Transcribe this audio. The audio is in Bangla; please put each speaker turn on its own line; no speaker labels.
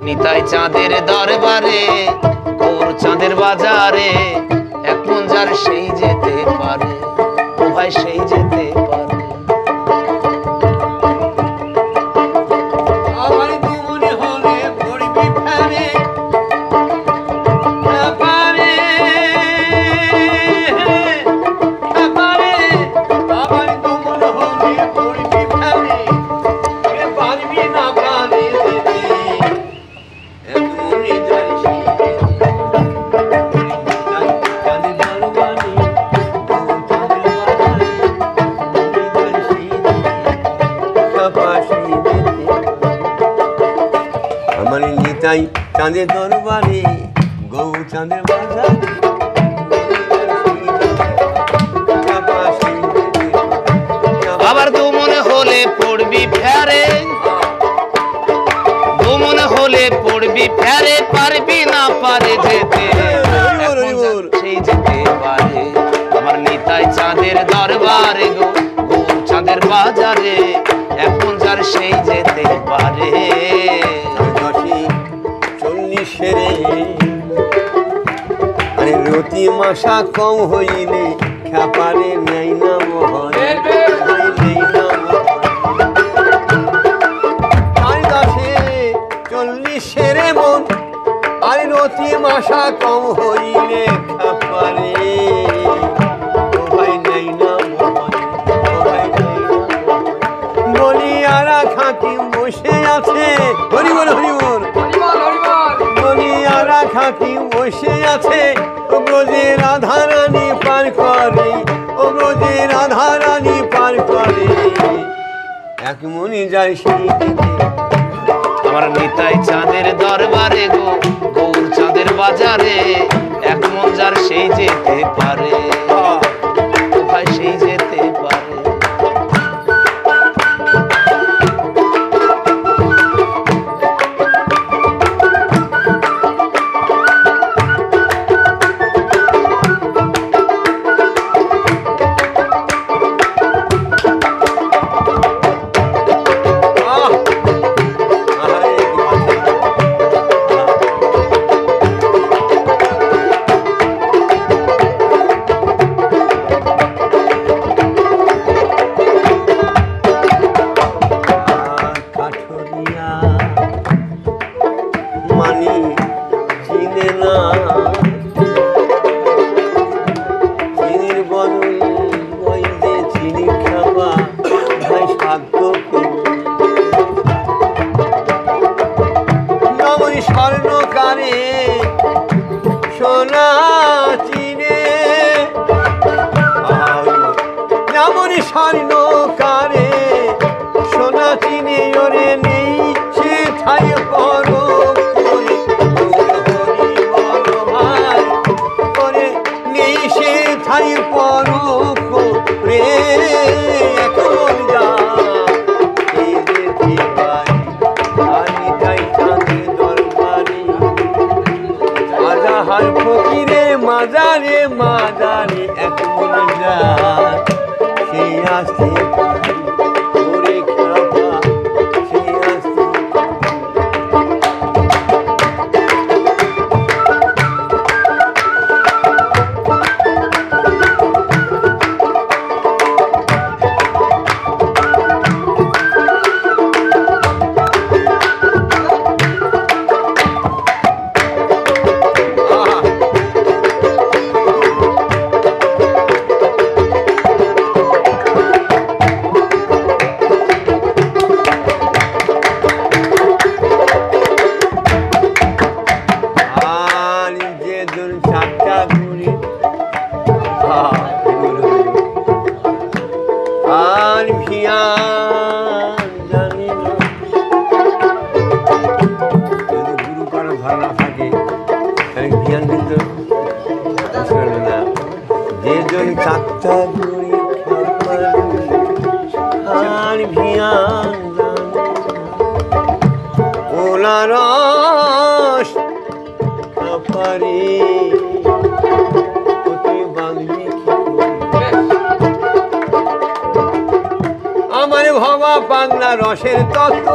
নিতাই চাঁদের দরবারে গৌর চাঁদের বাজারে এক মন যার সেই যেতে পারে, ও ভাই সেই যেতে পারে।
চাঁদের দরবারে গৌর চাঁদের বাজারে
আবার দু মনে হলে পড়বি ফেরে, দু মনে হলে পড়বি ফেরে, পারবি না পারে যেতে সেই যেতে পারে। আমার নিতাই চাঁদের দরবারে গৌর চাঁদের বাজারে এখন যার সেই যেতে পারে।
আরে রতি মাসা কম হইলে খ্যাপারে নেই না মোহন, চল্লিশের মন। আরে রতি মাসা কম হইলে খ্যাপারে ভাই নেই না মোহন, বলিয়ারা খাকি বসে আছে, হরি বল হরি বল, বলিয়ারা খাকি বসে আছে, ও ব্রজে রাধারানী পার করে, ও ব্রজে রাধারানী পার করে এক মনি যায় সেই দিকে।
আমার নিতাই চাঁদের দরবারে গৌর চাঁদের বাজারে এক মন যার সেই যেতে পারে, ও ভাই সেই যেতে পারে।
স্বর্ণকারে সোনা চিনে, যেমন স্বর্ণকারে সোনা চিনে ওরে নেই সে ঠাই পর করে, ভাই করে নেই সে ঠাই পর করে এখন যা ফকিরে মাজারে মাজারে এক মনে যায় সেই আসতে ওরে খাপা সেই আসতে। আর ভিয়ান জানি না, যদি গুরু কারো ভালো না থাকে তাহলে ভিয়ান কিন্তু করবে না। যে জন চারটা গুড়ি আর ভিয়ান ওলা রস খাপারি আমার ভবা পাগলা রসের তত্ত্ব